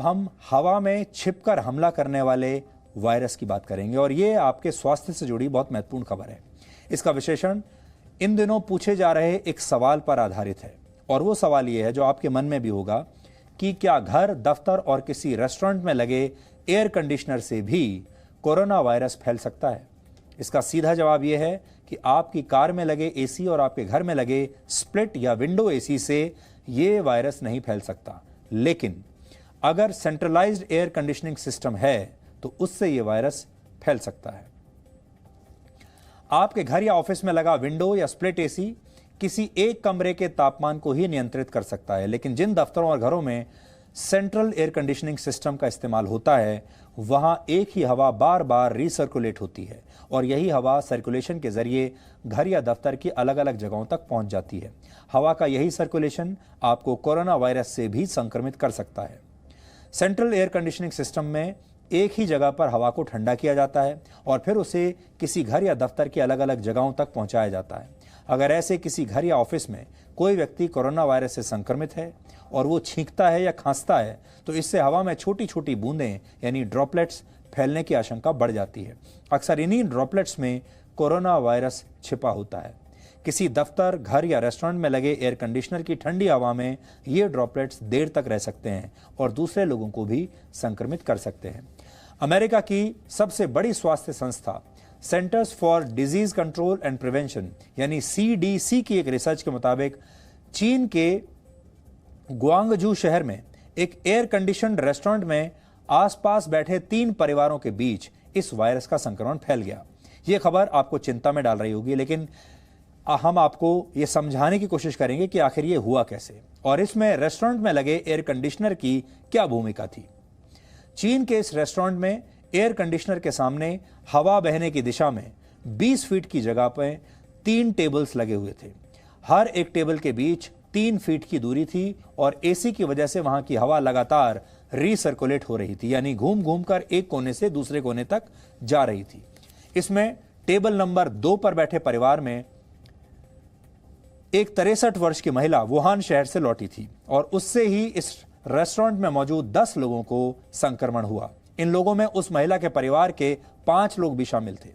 हम हवा में छिपकर हमला करने वाले वायरस की बात करेंगे और ये आपके स्वास्थ्य से जुड़ी बहुत महत्वपूर्ण खबर है। इसका विश्लेषण इन दिनों पूछे जा रहे एक सवाल पर आधारित है और वो सवाल ये है जो आपके मन में भी होगा कि क्या घर, दफ्तर और किसी रेस्टोरेंट में लगे एयर कंडीशनर से भी कोरोना वायरस फैल सकता है। इसका सीधा जवाब यह है कि आपकी कार में लगे एसी और आपके घर में लगे स्प्लिट या विंडो एसी से ये वायरस नहीं फैल सकता, लेकिन अगर सेंट्रलाइज्ड एयर कंडीशनिंग सिस्टम है तो उससे ये वायरस फैल सकता है। आपके घर या ऑफिस में लगा विंडो या स्प्लिट एसी किसी एक कमरे के तापमान को ही नियंत्रित कर सकता है, लेकिन जिन दफ्तरों और घरों में सेंट्रल एयर कंडीशनिंग सिस्टम का इस्तेमाल होता है वहां एक ही हवा बार बार रिसर्कुलेट होती है और यही हवा सर्कुलेशन के जरिए घर या दफ्तर की अलग अलग जगहों तक पहुंच जाती है। हवा का यही सर्कुलेशन आपको कोरोना वायरस से भी संक्रमित कर सकता है। सेंट्रल एयर कंडीशनिंग सिस्टम में एक ही जगह पर हवा को ठंडा किया जाता है और फिर उसे किसी घर या दफ्तर की अलग अलग जगहों तक पहुंचाया जाता है। अगर ऐसे किसी घर या ऑफिस में कोई व्यक्ति कोरोना वायरस से संक्रमित है और वो छींकता है या खांसता है तो इससे हवा में छोटी छोटी बूंदें यानी ड्रॉपलेट्स फैलने की आशंका बढ़ जाती है। अक्सर इन्हीं ड्रॉपलेट्स में कोरोना वायरस छिपा होता है। किसी दफ्तर, घर या रेस्टोरेंट में लगे एयर कंडीशनर की ठंडी हवा में ये ड्रॉपलेट्स देर तक रह सकते हैं और दूसरे लोगों को भी संक्रमित कर सकते हैं। अमेरिका की सबसे बड़ी स्वास्थ्य संस्था centres for disease control and prevention यानी CDC की एक रिसर्च के मुताबिक चीन के ग्वांगजू शहर में एक एयर कंडीशनड रेस्टोरेंट में आसपास बैठे 3 परिवारों के बीच इस वायरस का संक्रमण फैल गया। यह खबर आपको चिंता में डाल रही होगी, लेकिन हम आपको यह समझाने की कोशिश करेंगे कि आखिर यह हुआ कैसे और इसमें रेस्टोरेंट में लगे एयर कंडीशनर की क्या भूमिका थी। चीन के इस रेस्टोरेंट में एयर कंडीशनर के सामने हवा बहने की दिशा में 20 फीट की जगह पर 3 टेबल्स लगे हुए थे। हर एक टेबल के बीच 3 फीट की दूरी थी और एसी की वजह से वहां की हवा लगातार रीसर्कुलेट हो रही थी, यानी घूम घूम कर एक कोने से दूसरे कोने तक जा रही थी। इसमें टेबल नंबर 2 पर बैठे परिवार में एक 63 वर्ष की महिला वुहान शहर से लौटी थी और उससे ही इस रेस्टोरेंट में मौजूद 10 लोगों को संक्रमण हुआ। इन लोगों में उस महिला के परिवार के 5 लोग भी शामिल थे।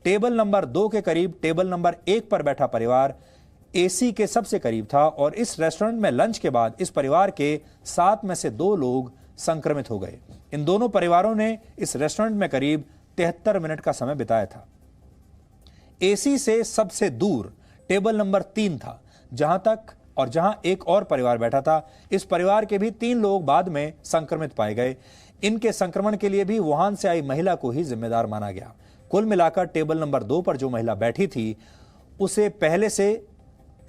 टेबल नंबर 2 के करीब टेबल नंबर 1 पर बैठा परिवार एसी के सबसे करीब था और इस रेस्टोरेंट में लंच के बाद इस परिवार के 7 में से 2 लोग संक्रमित हो गए। इन दोनों परिवारों ने इस रेस्टोरेंट में करीब 73 मिनट का समय बिताया था। एसी से सबसे दूर टेबल नंबर 3 था, जहां एक और परिवार बैठा था। इस परिवार के भी 3 लोग बाद में संक्रमित पाए गए। इनके संक्रमण के लिए भी वुहान से आई महिला को ही जिम्मेदार माना गया। कुल मिलाकर टेबल नंबर 2 पर जो महिला बैठी थी उसे पहले से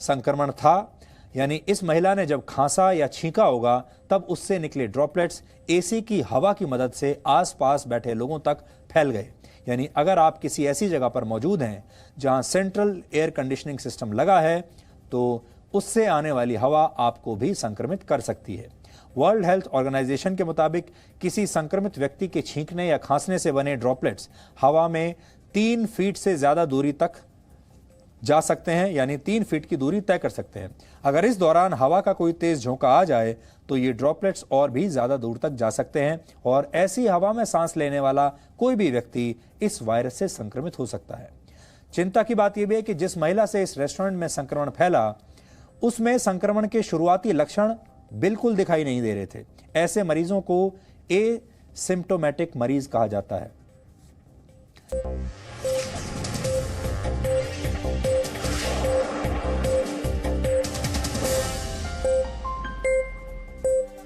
संक्रमण था, यानी इस महिला ने जब खांसा या छींका होगा तब उससे निकले ड्रॉपलेट्स एसी की हवा की मदद से आसपास बैठे लोगों तक फैल गए। यानी अगर आप किसी ऐसी जगह पर मौजूद हैं जहां सेंट्रल एयर कंडीशनिंग सिस्टम लगा है तो उससे आने वाली हवा आपको भी संक्रमित कर सकती है। वर्ल्ड हेल्थ ऑर्गेनाइजेशन के मुताबिक किसी संक्रमित व्यक्ति के छींकने या खांसने से बने ड्रॉपलेट्स हवा में 3 फीट से ज्यादा दूरी तक जा सकते हैं, यानी 3 फीट की दूरी तय कर सकते हैं। अगर इस दौरान हवा का कोई तेज झोंका आ जाए तो ये ड्रॉपलेट्स और भी ज्यादा दूर तक जा सकते हैं और ऐसी हवा में सांस लेने वाला कोई भी व्यक्ति इस वायरस से संक्रमित हो सकता है। चिंता की बात यह भी है कि जिस महिला से इस रेस्टोरेंट में संक्रमण फैला उसमें संक्रमण के शुरुआती लक्षण बिल्कुल दिखाई नहीं दे रहे थे। ऐसे मरीजों को एसिम्प्टोमेटिक मरीज कहा जाता है।